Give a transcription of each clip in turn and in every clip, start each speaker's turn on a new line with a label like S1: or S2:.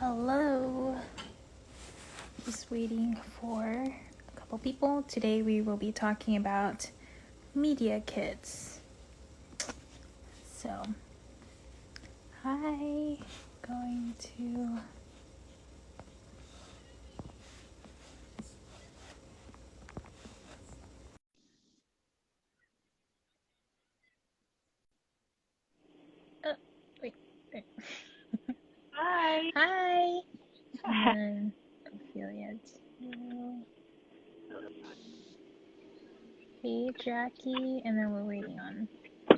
S1: Hello. Just waiting for a couple people. Today we will be talking about media kits. So, hi. Going to wait.
S2: Hi.
S1: Hi. And then Ophelia too. Hey Jackie. And then we're waiting on.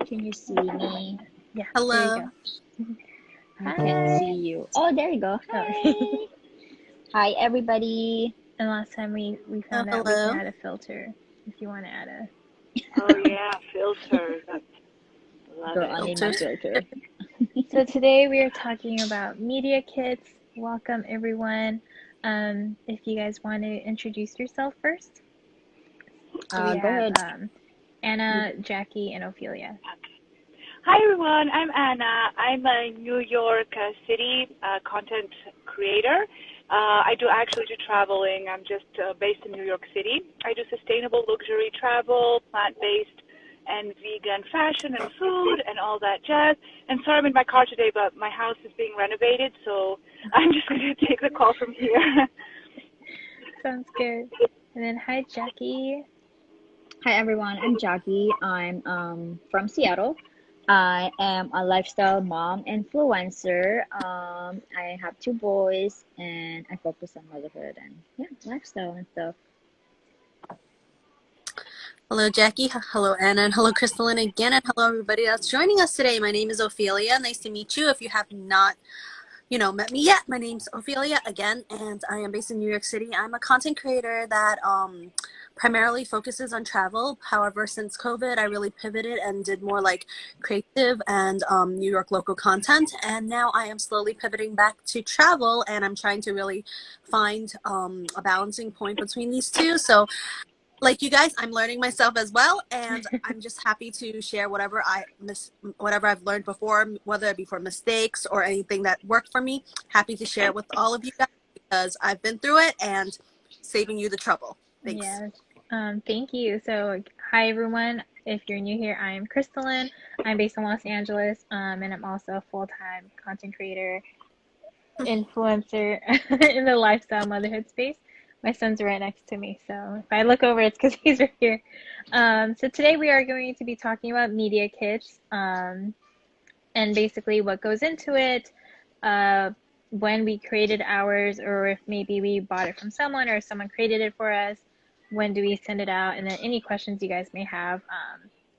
S3: Can you see me?
S1: Yeah. There you
S4: Hello.
S1: go.
S3: I can't
S1: Hi.
S3: see you. Oh, there you go.
S1: Oh.
S3: Hi. Hi, everybody.
S1: And last time we
S4: Oh,
S1: found out we can
S4: hello.
S1: add a filter if you want to add a.
S2: Oh yeah, filters. Love
S3: Girl,
S2: it.
S3: I need my
S4: Filters.
S3: filter.
S1: So today we are talking about media kits. Welcome everyone. If you guys want to introduce yourself first. So we
S3: Go
S1: have
S3: ahead.
S1: Anna, Jackie, and Ophelia.
S2: Hi everyone. I'm Anna. I'm a New York City content creator. I do traveling. I'm just based in New York City. I do sustainable luxury travel, plant-based and vegan fashion and food and all that jazz. And sorry I'm in my car today, but my house is being renovated, so I'm just going to take the call from here.
S1: Sounds good. And then hi Jackie.
S3: Hi, everyone. I'm Jackie. I'm from Seattle. I am a lifestyle mom influencer. I have two boys, and I focus on motherhood and lifestyle and stuff.
S4: Hello, Jackie. Hello, Anna. And hello, Crystalline again. And hello, everybody that's joining us today. My name is Ophelia. Nice to meet you. If you have not, met me yet, my name's Ophelia again, and I am based in New York City. I'm a content creator that primarily focuses on travel. However, since COVID, I really pivoted and did more like creative and New York local content. And now I am slowly pivoting back to travel, and I'm trying to really find a balancing point between these two. So like you guys, I'm learning myself as well, and I'm just happy to share whatever whatever I've learned before, whether it be for mistakes or anything that worked for me. Happy to share it with all of you guys because I've been through it and saving you the trouble. Thanks.
S1: Yes. Thank you. So hi everyone. If you're new here, I am Crystalline. I'm based in Los Angeles, and I'm also a full-time content creator influencer in the lifestyle motherhood space. My son's right next to me, so if I look over, it's because he's right here. So today we are going to be talking about media kits, and basically what goes into it, when we created ours, or if maybe we bought it from someone or someone created it for us, when do we send it out, and then any questions you guys may have,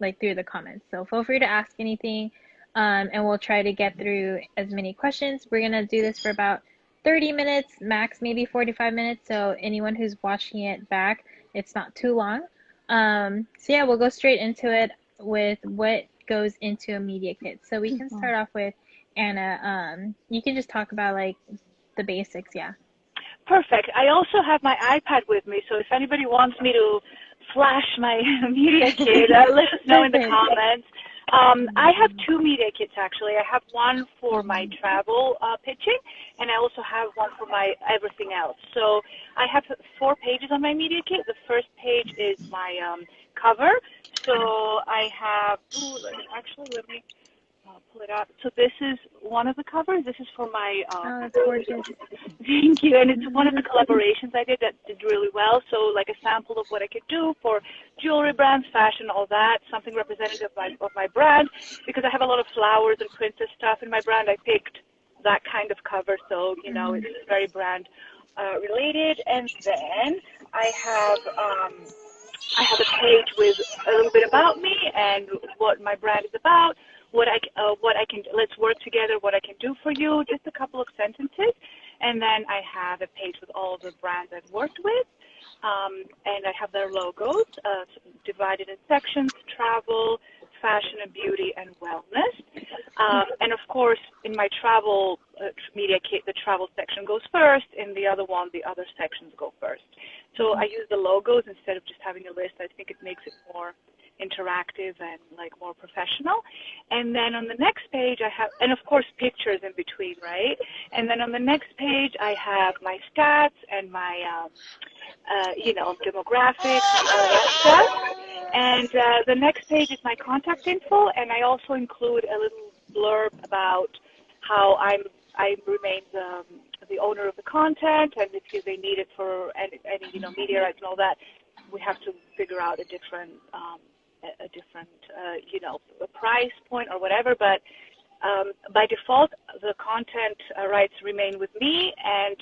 S1: like through the comments. So feel free to ask anything. And we'll try to get through as many questions. We're going to do this for about 30 minutes, max maybe 45 minutes. So anyone who's watching it back, it's not too long. So yeah, we'll go straight into it with what goes into a media kit. So we can start off with Anna. You can just talk about like the basics, yeah.
S2: Perfect. I also have my iPad with me, so if anybody wants me to flash my media kit, let us know in the comments. I have two media kits actually. I have one for my travel pitching, and I also have one for my everything else. So I have 4 pages on my media kit. The first page is my cover. So I have, let me pull it up. So this is one of the covers. This is for my.
S1: Oh, that's gorgeous.
S2: Thank you. And it's one of the collaborations I did that did really well. So like a sample of what I could do for jewelry brands, fashion, all that, something representative of my brand. Because I have a lot of flowers and princess stuff in my brand, I picked that kind of cover. So, it's very brand related. And then I have a page with a little bit about me and what my brand is about, what I can, let's work together, what I can do for you, just a couple of sentences. And then I have a page with all the brands I've worked with, and I have their logos divided in sections: travel, fashion and beauty, and wellness. And of course, in my travel media kit, the travel section goes first. In the other one, the other sections go first. So I use the logos instead of just having a list. I think it makes it more interactive and like more professional. And then on the next page I have, and of course pictures in between, right? And then on the next page I have my stats and my demographics and all that stuff. And the next page is my contact info, and I also include a little blurb about how I remain the owner of the content, and if they need it for any media rights and all that, we have to figure out a different a price point or whatever. But by default, the content rights remain with me, and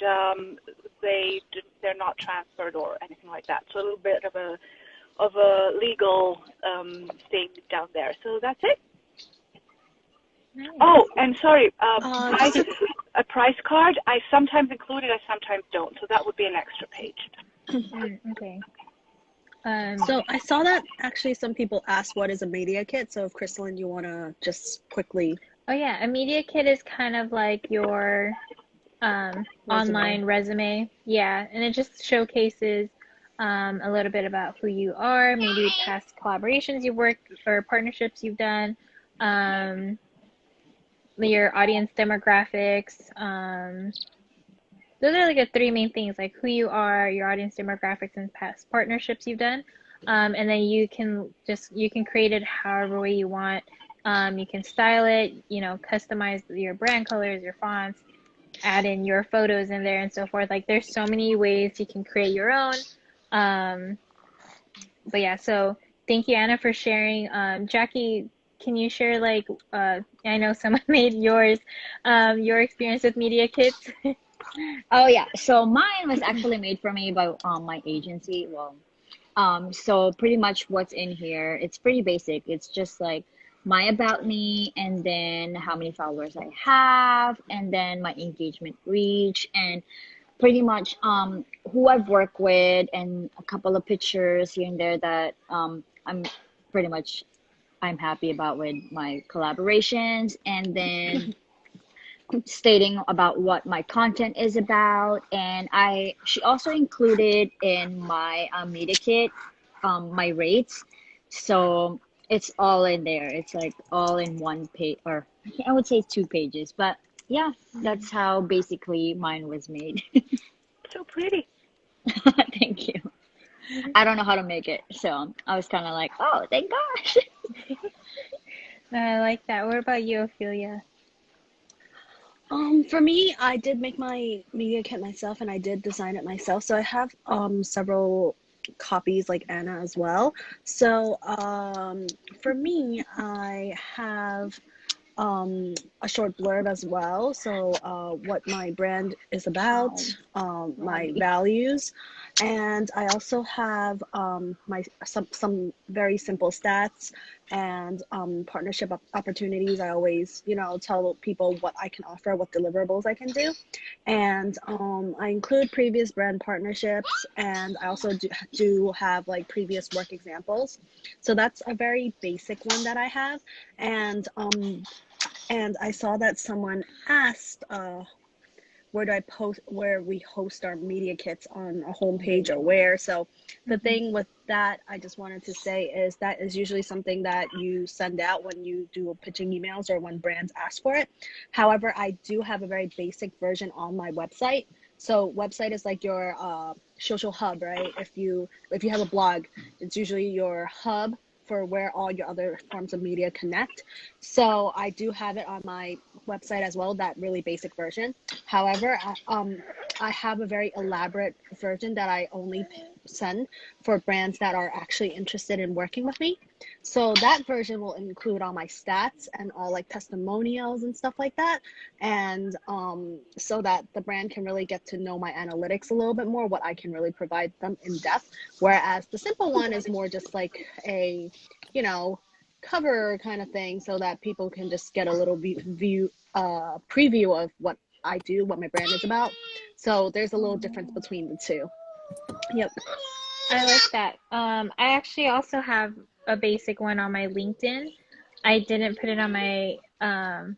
S2: they're not transferred or anything like that. So a little bit of a legal thing down there. So that's it.
S1: Nice.
S2: Oh, and sorry, a price card. I sometimes include it, I sometimes don't. So that would be an extra page.
S1: Okay.
S4: So I saw that actually some people asked what is a media kit. So if Crystalline, you want to just quickly.
S1: Oh yeah, a media kit is kind of like your online resume. Yeah, and it just showcases a little bit about who you are, maybe past collaborations you've worked or partnerships you've done, your audience demographics. Those are like the three main things, like who you are, your audience demographics, and past partnerships you've done. And then you can create it however way you want. You can style it, customize your brand colors, your fonts, add in your photos in there and so forth. Like there's so many ways you can create your own. But yeah, so thank you, Anna, for sharing. Jackie, can you share I know someone made yours, your experience with media kits?
S3: Oh yeah, so mine was actually made for me by my agency. Well, so pretty much what's in here, it's pretty basic. It's just like my about me, and then how many followers I have, and then my engagement reach, and pretty much who I've worked with, and a couple of pictures here and there that I'm happy about with my collaborations, and then stating about what my content is about. And she also included in my media kit my rates, so it's all in there. It's like all in one page, or I would say 2 pages, but yeah, that's how basically mine was made.
S2: So pretty.
S3: Thank you. I don't know how to make it, so I was kind of like, oh, thank gosh.
S1: I like that. What about you, Ophelia?
S4: For me, I did make my media kit myself, and I did design it myself. So I have several copies like Anna as well. So for me, I have a short blurb as well. So what my brand is about, my values, and I also have some very simple stats and partnership opportunities. I always tell people what I can offer, what deliverables I can do, and I include previous brand partnerships, and I also do have like previous work examples. So that's a very basic one that I have, and I saw that someone asked, where we host our media kits, on a homepage or where. So the thing with that, I just wanted to say, is that is usually something that you send out when you do pitching emails or when brands ask for it. However, I do have a very basic version on my website. So website is like your social hub, right? If you have a blog, it's usually your hub for where all your other forms of media connect. So I do have it on my website as well, that really basic version. However, I have a very elaborate version that I only send for brands that are actually interested in working with me. So that version will include all my stats and all like testimonials and stuff like that. And so that the brand can really get to know my analytics a little bit more, what I can really provide them in depth. Whereas the simple one is more just like a, cover kind of thing, so that people can just get a little preview of what I do, what my brand is about. So there's a little difference between the two. Yep.
S1: I like that. I actually also have a basic one on my LinkedIn. I didn't put it on my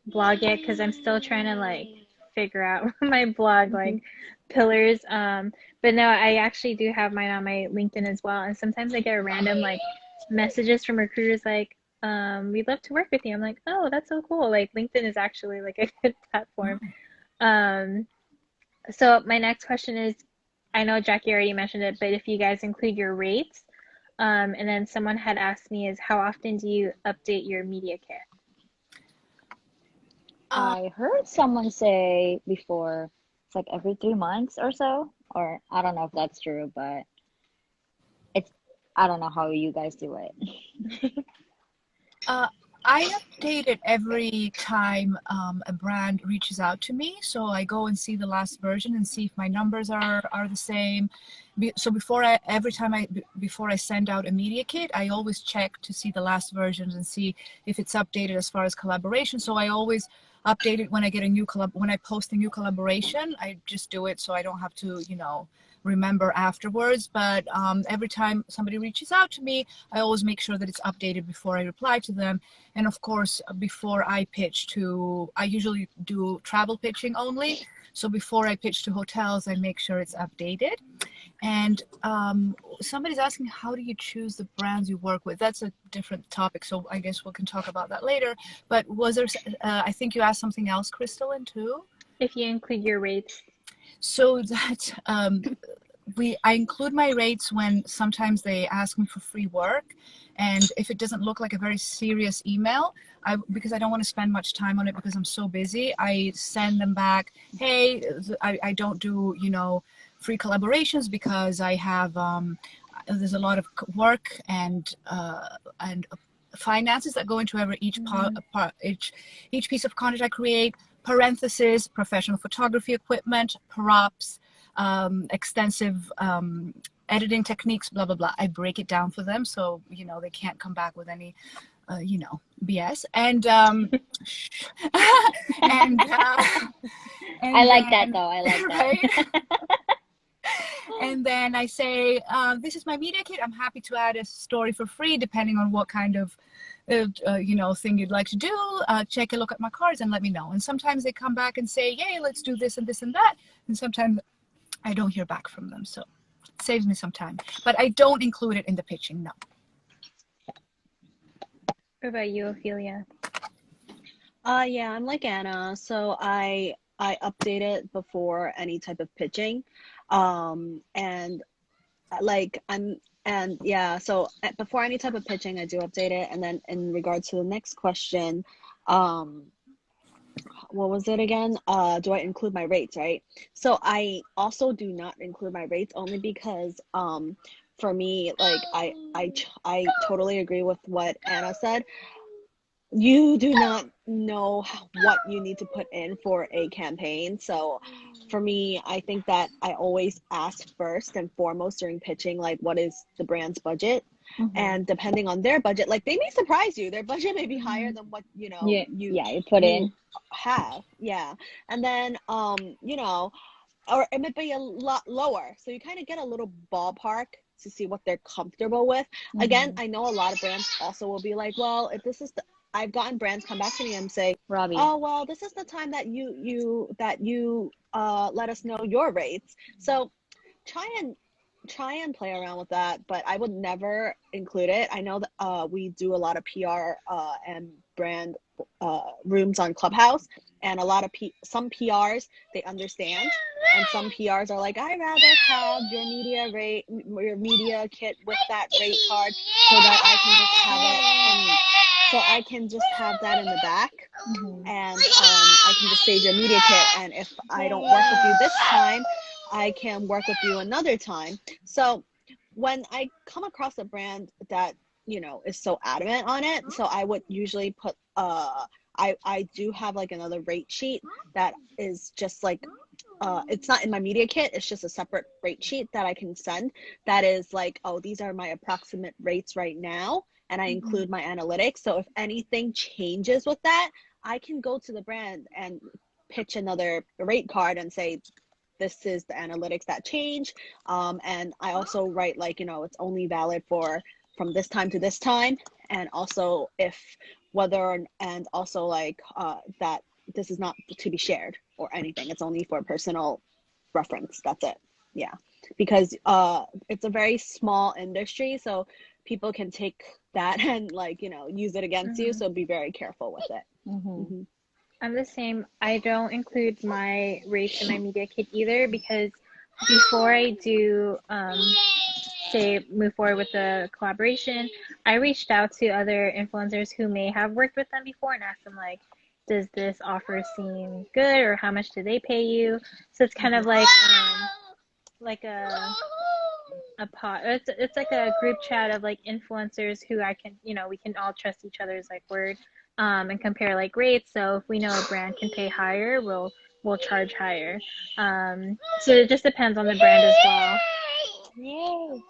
S1: blog yet because I'm still trying to figure out my blog pillars. But no, I actually do have mine on my LinkedIn as well. And sometimes I get random messages from recruiters like, we'd love to work with you. I'm like, oh, that's so cool. Like LinkedIn is actually like a good platform. Um, so my next question is, I know Jackie already mentioned it, but if you guys include your rates, and then someone had asked me is how often do you update your media kit?
S3: I heard someone say before it's like every 3 months or so, or I don't know if that's true, but it's I don't know how you guys do it.
S5: I update it every time a brand reaches out to me. So I go and see the last version and see if my numbers are the same. So before I send out a media kit, I always check to see the last versions and see if it's updated as far as collaboration. So I always update it when I get a new when I post a new collaboration. I just do it so I don't have to, remember afterwards. But every time somebody reaches out to me, I always make sure that it's updated before I reply to them. And of course, before I I usually do travel pitching only. So before I pitch to hotels, I make sure it's updated. And somebody's asking, how do you choose the brands you work with? That's a different topic. So I guess we can talk about that later. But was there, I think you asked something else, Crystalline, too?
S1: If you include your rates.
S5: So that I include my rates when sometimes they ask me for free work, and if it doesn't look like a very serious email, because I don't want to spend much time on it because I'm so busy, I send them back, hey, I don't do free collaborations because I have there's a lot of work and finances that go into each piece of content I create. Parenthesis, professional photography equipment, props, extensive editing techniques, blah, blah, blah. I break it down for them so, they can't come back with any, BS. And, and
S3: I like that though. I like that.
S5: Right? And then I say, this is my media kit. I'm happy to add a story for free, depending on what kind of thing you'd like to do. Check a look at my cards and let me know. And sometimes they come back and say, yay, let's do this and this and that. And sometimes I don't hear back from them. So it saves me some time. But I don't include it in the pitching, no.
S1: What about you, Ophelia?
S4: Yeah, I'm like Anna. So I update it before any type of pitching. And like so before any type of pitching, I do update it. And then in regards to the next question, what was it again? Do I include my rates, right? So I also do not include my rates only because for me, like I totally agree with what Anna said. You do not know what you need to put in for a campaign. So for me, I think that I always ask first and foremost during pitching, like, what is the brand's budget?
S3: Mm-hmm.
S4: And depending on their budget, like they may surprise you. Their budget may be higher than what you
S3: put in
S4: have. Yeah. And then or it might be a lot lower. So you kind of get a little ballpark to see what they're comfortable with.
S3: Mm-hmm.
S4: Again, I know a lot of brands also will be like, well, if this is I've gotten brands come back to me and say,
S3: Robbie,
S4: oh, well, this is the time that you let us know your rates. So try and play around with that, but I would never include it. I know that we do a lot of PR and brand rooms on Clubhouse, and a lot of some PRs, they understand, and some PRs are like, I'd rather have your media kit with that rate card so that I can just have it and so I can just have that in the back,
S3: mm-hmm.
S4: and I can just save your media kit. And if I don't work with you this time, I can work with you another time. So when I come across a brand that, is so adamant on it, so I would usually put, I do have like another rate sheet that is just like, it's not in my media kit. It's just a separate rate sheet that I can send. That is like, oh, these are my approximate rates right now. And I include my analytics. So if anything changes with that, I can go to the brand and pitch another rate card and say, this is the analytics that change. And I also write like, it's only valid from this time to this time. And also and also like that this is not to be shared or anything. It's only for personal reference. That's it. Yeah. Because it's a very small industry. So
S6: people can take that and like, use it against you. So be very careful with it.
S3: Mm-hmm.
S1: I'm the same. I don't include my rates in my media kit either because before I do say move forward with the collaboration, I reached out to other influencers who may have worked with them before and asked them like, does this offer seem good or how much do they pay you? So it's kind of like a pot. It's like a group chat of like influencers who I can we can all trust each other's like word and compare like rates. So if we know a brand can pay higher, we'll charge higher. So it just depends on the brand as well. Yay.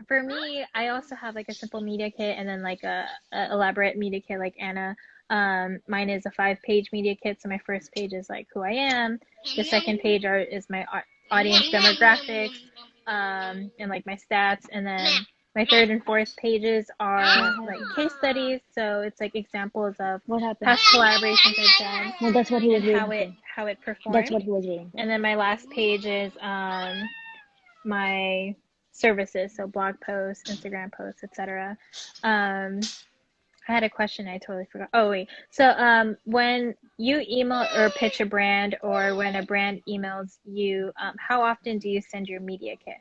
S1: For me, I also have like a simple media kit and then like a elaborate media kit like Anna. Mine is a 5-page media kit. So my first page is like who I am. The second page is my audience demographics, and like my stats. And then my third and fourth pages are like case studies. So it's like examples of past collaborations I've done.
S3: Well, that's what he was
S1: and
S3: reading.
S1: how it performed.
S3: That's what he was reading.
S1: And then my last page is my services, so blog posts, Instagram posts, etc. I had a question I totally forgot. Oh wait, so when you email or pitch a brand, or when a brand emails you, how often do you send your media kit?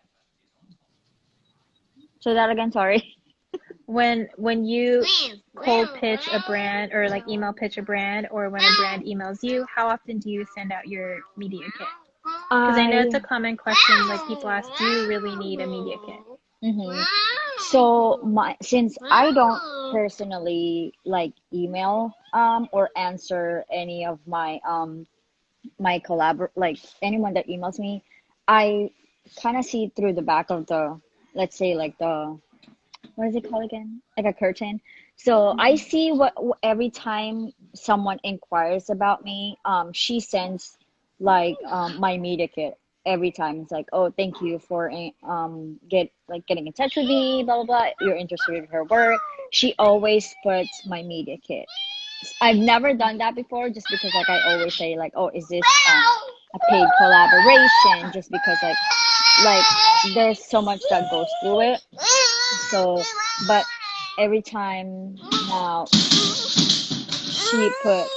S3: So that again, sorry.
S1: When you cold pitch a brand or like email pitch a brand, or when a brand emails you, how often do you send out your media kit? Because I know it's a common question, like people ask, do you really need a media kit?
S3: Mm-hmm. So since I don't personally like email or answer any of my my like anyone that emails me, I kind of see through the back of the, let's say like the, what is it called again? Like a curtain. So I see what every time someone inquires about me, she sends like my media kit every time. It's like, oh, thank you for getting in touch with me, blah blah blah. You're interested in her work. She always puts my media kit. I've never done that before, just because like I always say like, oh, is this a paid collaboration? Just because like there's so much that goes through it. So, but every time now she puts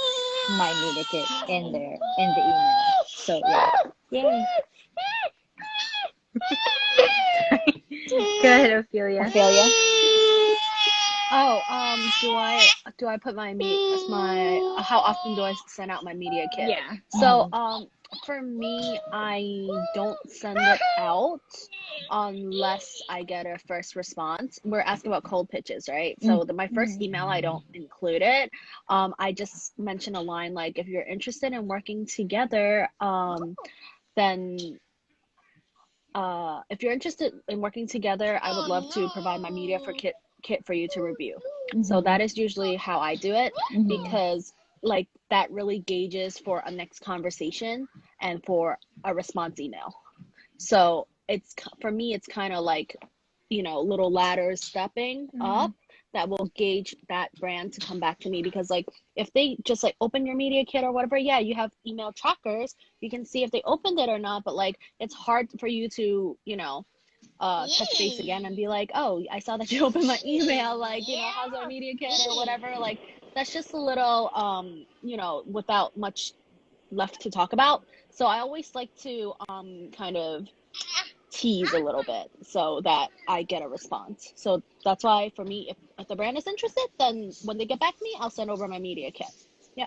S3: my media kit in there in the email. So yeah.
S1: Yay. Go ahead, Ophelia.
S6: Do I put how often do I send out my media kit?
S1: Yeah.
S6: So for me, I don't send it out unless I get a first response. We're asking about cold pitches, right? So my first email, I don't include it. I just mention a line like, if you're interested in working together, then if you're interested in working together, I would love to provide my media kit for you to review. So that is usually how I do it, because like that really gauges for a next conversation and for a response email. So for me, it's kind of like, little ladders stepping up that will gauge that brand to come back to me. Because like if they just like open your media kit or whatever, yeah, you have email trackers, you can see if they opened it or not, but like it's hard for you to touch base again and be like, oh, I saw that you opened my email, like, how's our media kit or whatever. Like that's just a little without much left to talk about. So I always like to kind of tease a little bit so that I get a response. So that's why for me, if the brand is interested, then when they get back to me, I'll send over my media kit. Yeah.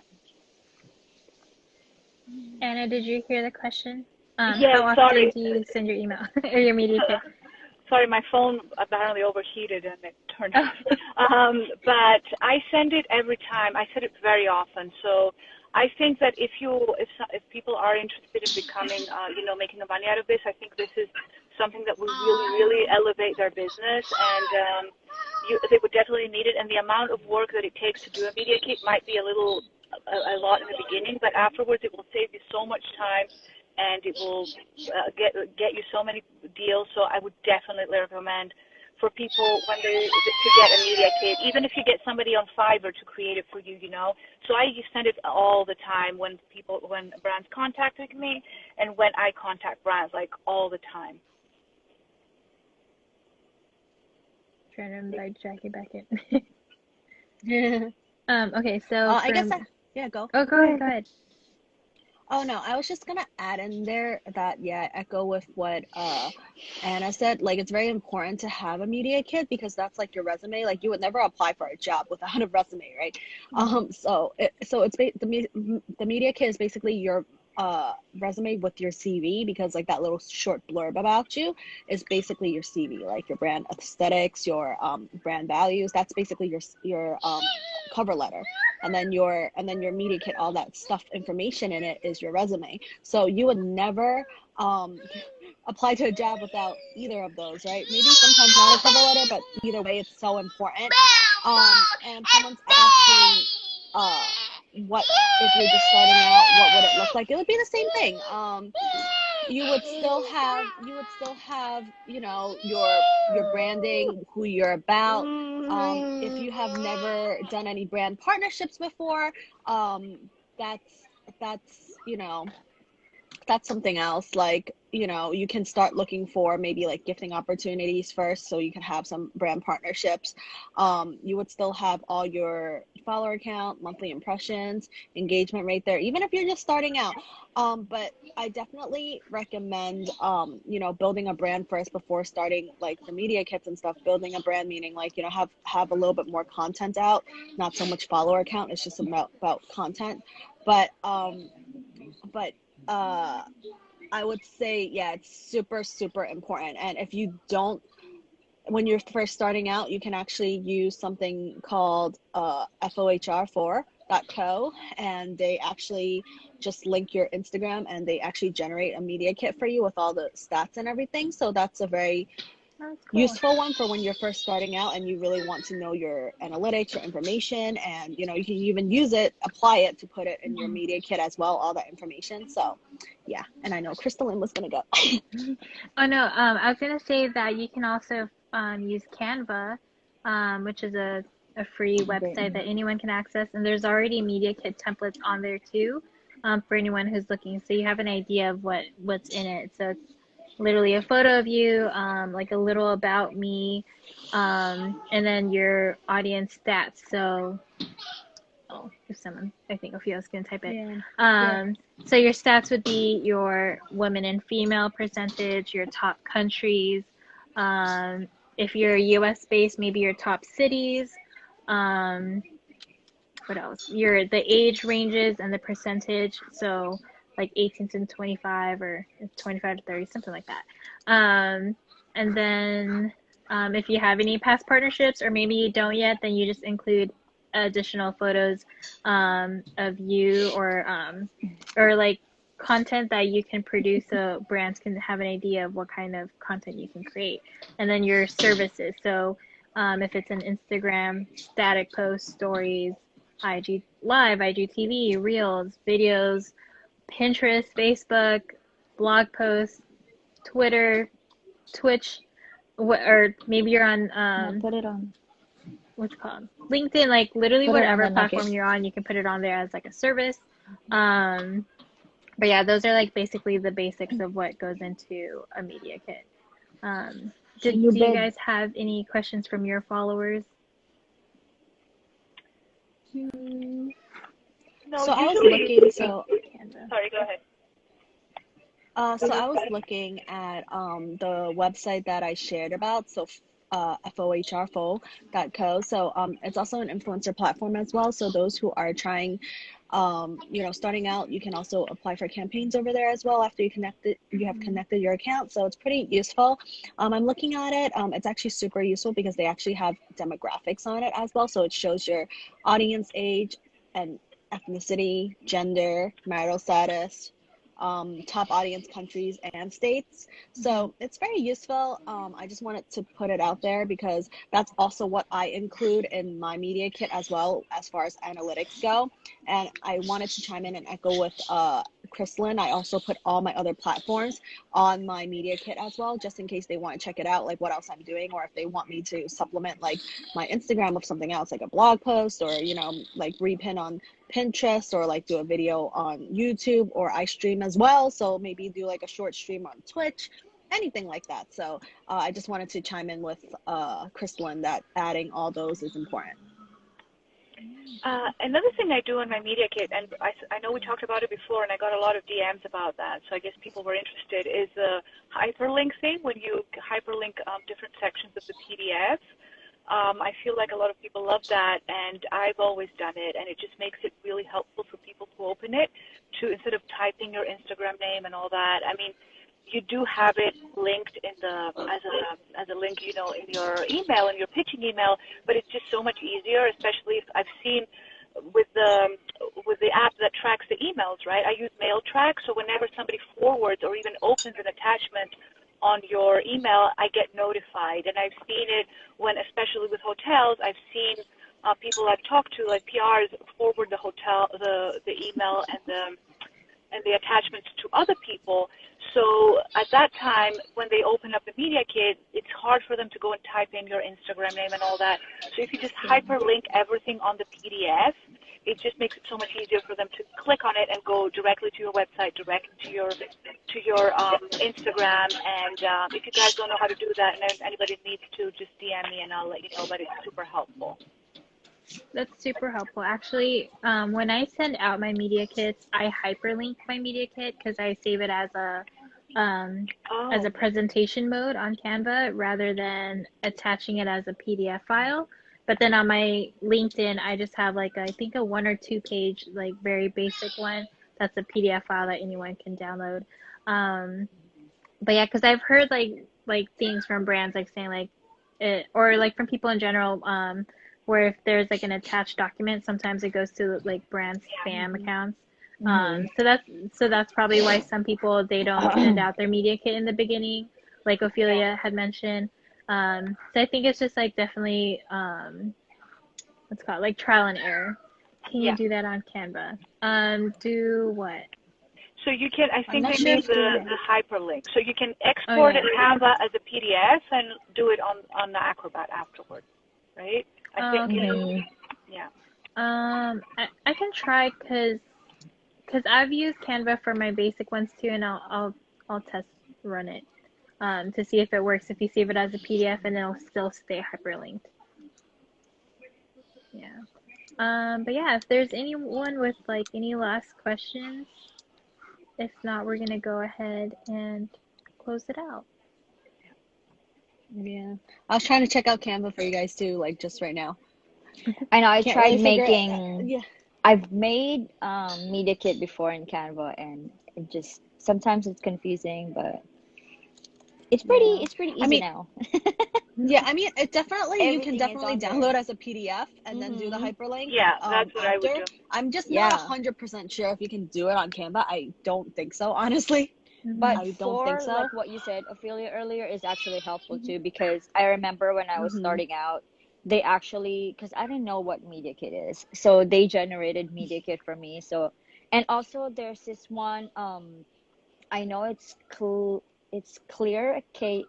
S1: Anna, did you hear the question?
S2: Yes,
S1: how often
S2: sorry.
S1: do you send your email or your media kit?
S2: Sorry, my phone apparently overheated and it turned off. But I send it every time. I send it very often. So I think that if people are interested in becoming, making a money out of this, I think this is something that will really, really elevate their business, and they would definitely need it. And the amount of work that it takes to do a media kit might be a lot in the beginning, but afterwards it will save you so much time, and it will get you so many deals. So I would definitely recommend for people when to get a media kit, even if you get somebody on Fiverr to create it for you, So I send it all the time when brands contact me, and when I contact brands, like all the time.
S1: Trying to invite Jackie back in.
S6: Yeah.
S1: Okay, so
S6: I guess
S1: from
S6: yeah, go.
S1: oh, go ahead, go ahead.
S6: Oh no, I was just gonna add in there that yeah, I echo with what Anna said. Like it's very important to have a media kit because that's like your resume. Like you would never apply for a job without a resume, right? So it's the media kit is basically your resume with your CV because like that little short blurb about you is basically your CV, like your brand aesthetics, your brand values. That's basically your cover letter, and then your media kit, all that stuff information in it is your resume. So you would never um apply to a job without either of those, right? Maybe sometimes not a cover letter, but either way it's so important. And if someone's asking what if you're just starting out, what would it look like? It would be the same thing. You would still have you know your branding, who you're about. If you have never done any brand partnerships before, um that's you know that's something else. Like you know you can start looking for maybe like gifting opportunities first so you can have some brand partnerships. You would still have all your follower count, monthly impressions, engagement rate there, even if you're just starting out. But I definitely recommend you know building a brand first before starting like the media kits and stuff. Building a brand meaning like you know have a little bit more content out, not so much follower count. It's just about content. But but uh I would say, yeah, it's super, super important. And if you don't, when you're first starting out, you can actually use something called FOHR4.co, and they actually just link your Instagram and they actually generate a media kit for you with all the stats and everything. So that's a very
S1: That's cool.
S6: useful one for when you're first starting out and you really want to know your analytics, your information, and you know you can even use it, apply it to put it in your media kit as well, all that information. So yeah, and I know Crystalline was gonna go.
S1: Oh no, I was gonna say that you can also use Canva, which is a free
S3: Great.
S1: website that anyone can access, and there's already media kit templates on there too, for anyone who's looking. So you have an idea of what's in it. So it's literally a photo of you, like a little about me, and then your audience stats. So oh, if someone, I think Ophio's gonna type it.
S6: Yeah.
S1: So your stats would be your women and female percentage, your top countries. If you're US based, maybe your top cities. Um, what else? The age ranges and the percentage. So like 18 to 25 or 25 to 30, something like that. And then if you have any past partnerships or maybe you don't yet, then you just include additional photos of you or like content that you can produce so brands can have an idea of what kind of content you can create. And then your services. So if it's an Instagram static post, stories, IG Live, IGTV, Reels, videos, Pinterest, Facebook, blog posts, Twitter, Twitch, or maybe you're on
S3: No, put it on.
S1: what's it called? LinkedIn, like literally
S3: Put it on
S1: whatever
S3: the
S1: platform
S3: nuggets.
S1: you're on, you can put it on there as like a service. But yeah, those are like basically the basics of what goes into a media kit. Do
S3: You
S1: you
S3: bid.
S1: guys have any questions from your followers?
S2: No,
S6: So I was
S2: usually.
S6: looking. So
S1: Canva.
S2: Sorry, go ahead.
S6: So I was looking at the website that I shared about, so FOHRFO.co. So it's also an influencer platform as well. So those who are trying, you know, starting out, you can also apply for campaigns over there as well after you have connected your account. So it's pretty useful. I'm looking at it. It's actually super useful because they actually have demographics on it as well. So it shows your audience age and ethnicity, gender, marital status, top audience countries and states. So it's very useful. I just wanted to put it out there because that's also what I include in my media kit as well as far as analytics go. And I wanted to chime in and echo with Crystalline. I also put all my other platforms on my media kit as well, just in case they want to check it out, like what else I'm doing, or if they want me to supplement like my Instagram with something else, like a blog post, or you know, like repin on Pinterest, or like do a video on YouTube, or I stream as well. So maybe do like a short stream on Twitch. anything like that. So I just wanted to chime in with Crystalline that adding all those is important.
S2: Another thing I do in my media kit, and I know we talked about it before, and I got a lot of DMs about that, so I guess people were interested, is the hyperlink thing, when you hyperlink different sections of the PDF. I feel like a lot of people love that, and I've always done it, and it just makes it really helpful for people to open it, to instead of typing your Instagram name and all that. I mean, you do have it linked in the as a link, in your email, in your pitching email, but it's just so much easier, especially if I've seen with the app that tracks the emails, right? I use MailTrack, so whenever somebody forwards or even opens an attachment on your email, I get notified. And I've seen it when, especially with hotels, I've seen people I've talked to, like PRs, forward the email and the attachments to other people. So at that time, when they open up the media kit, it's hard for them to go and type in your Instagram name and all that. So if you just hyperlink everything on the PDF, it just makes it so much easier for them to click on it and go directly to your website, directly to your Instagram. And if you guys don't know how to do that, and if anybody needs to, just DM me and I'll let you know. But it's super helpful.
S1: That's super helpful. Actually, when I send out my media kits, I hyperlink my media kit because I save it as a presentation mode on Canva rather than attaching it as a PDF file. But then on my LinkedIn, I just have like I think a 1 or 2 page, like very basic one that's a PDF file that anyone can download. But yeah, because I've heard like things from brands like saying like it, or like from people in general, where if there's like an attached document, sometimes it goes to like brand spam accounts. So that's probably why some people, they don't send out their media kit in the beginning, like Ophelia had mentioned. So I think it's just like definitely what's it called, like trial and error. Can you do that on Canva? Do what?
S2: So you can, I think they
S1: sure
S2: need the hyperlink. So you can export it in Canva as a PDF and do it on the Acrobat afterwards, right? I think, yeah.
S1: I can try because I've used Canva for my basic ones too, and I'll test run it to see if it works. If you save it as a PDF, and it'll still stay hyperlinked. Yeah. But yeah, if there's anyone with like any last questions, if not, we're gonna go ahead and close it out.
S6: Yeah, I was trying to check out Canva for you guys too, like just right now.
S3: I know I
S6: Can't
S3: tried
S6: really figure
S3: making.
S6: yeah.
S3: I've made media kit before in Canva, and it just sometimes it's confusing, but it's pretty
S6: I
S3: easy
S6: mean,
S3: now.
S6: yeah, I mean, it definitely you can
S3: Everything is
S6: definitely
S3: on there.
S6: download as a PDF and then do the hyperlink.
S2: Yeah, that's what I would
S6: after.
S2: do.
S6: I'm just
S3: Yeah.
S6: not 100% sure if you can do it on Canva. I don't think so, honestly.
S3: But
S6: I don't think so.
S3: like what you said, Ophelia, earlier is actually helpful too, because I remember when I was starting out, they actually, because I didn't know what Media Kit is, so they generated Media Kit for me. So, and also there's this one, I know it's Clear, Klear,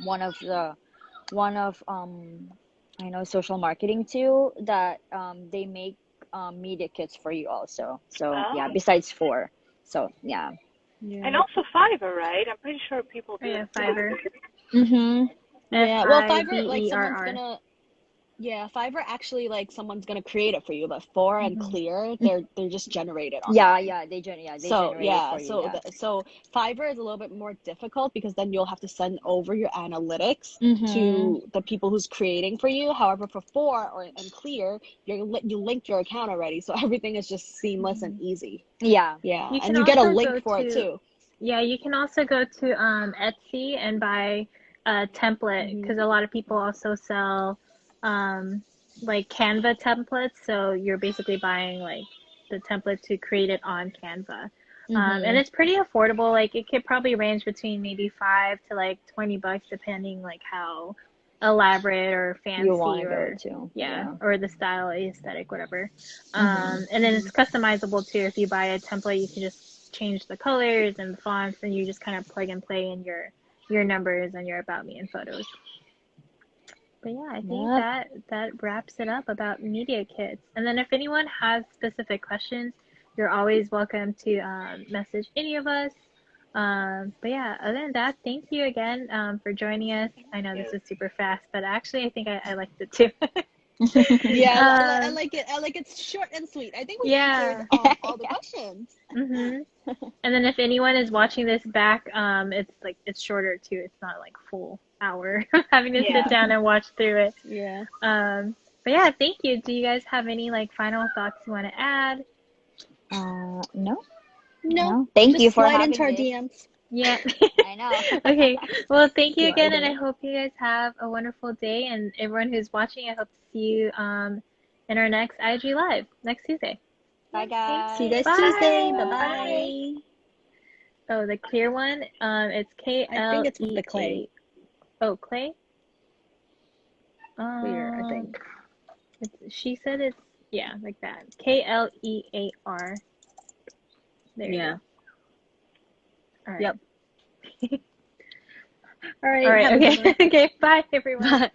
S3: one of I know social marketing too, that they make media kits for you also. So yeah, besides for, so yeah.
S2: And also Fiverr, right? I'm pretty sure people do.
S1: Yeah, Fiverr.
S6: Yeah, well, Fiverr, like
S1: Fiverr.
S6: Fiverr actually, like someone's gonna create it for you, but For and Clear, they're just generated on
S3: They generate it for you.
S6: So Fiverr is a little bit more difficult because then you'll have to send over your analytics to the people who's creating for you. However, for and Clear, you linked your account already, so everything is just seamless and easy.
S3: Yeah,
S6: and you get a link for it too.
S1: Yeah, you can also go to Etsy and buy a template, because a lot of people also sell like Canva templates, so you're basically buying like the template to create it on Canva. And it's pretty affordable. Like it could probably range between maybe $5 to like $20, depending like how elaborate or fancy
S3: you want to
S1: or
S3: go to.
S1: or the style, aesthetic, whatever. And then it's customizable too. If you buy a template, you can just change the colors and the fonts, and you just kind of plug and play in your numbers and your about me and photos. But yeah, I think that wraps it up about media kits. And then if anyone has specific questions, you're always welcome to message any of us. But yeah, other than that, thank you again for joining us. I know this was super fast, but actually I think I liked it too.
S6: Yeah, I
S1: um,
S6: like it. I like it's short and sweet. I think we answered
S1: yeah.
S6: all the
S3: Yeah.
S6: questions.
S1: Mhm. And then if anyone is watching this back, it's like it's shorter too. It's not like full hour having to sit
S2: Yeah.
S1: down and watch through it.
S6: Yeah.
S1: But yeah, thank you. Do you guys have any like final thoughts you want to add?
S3: No,
S6: No,
S3: no. Thank you
S6: just
S3: for
S6: slide into
S3: having
S6: our
S3: this.
S6: DMs.
S1: Yeah.
S3: I know.
S1: Okay. Well, thank you again,
S6: Slide
S1: and I
S6: in.
S1: hope you guys have a wonderful day. And everyone who's watching, I hope to see you in our next IG Live next Tuesday.
S3: Bye,
S1: Thank
S6: See you
S1: you.
S3: guys.
S6: guys Tuesday. Bye
S1: Bye.
S2: Bye.
S6: bye.
S1: Oh, the clear one. It's
S6: I think it's with the clay.
S1: KLEA. Oh, Clay.
S6: Clear, I think.
S1: She said it's yeah, like that. KLEAR. There you
S6: Yeah.
S1: go. All right.
S6: Yep. All
S1: All
S6: right.
S1: right.
S6: Have a good
S1: Okay.
S6: one.
S1: Okay. Bye, everyone.
S6: Bye.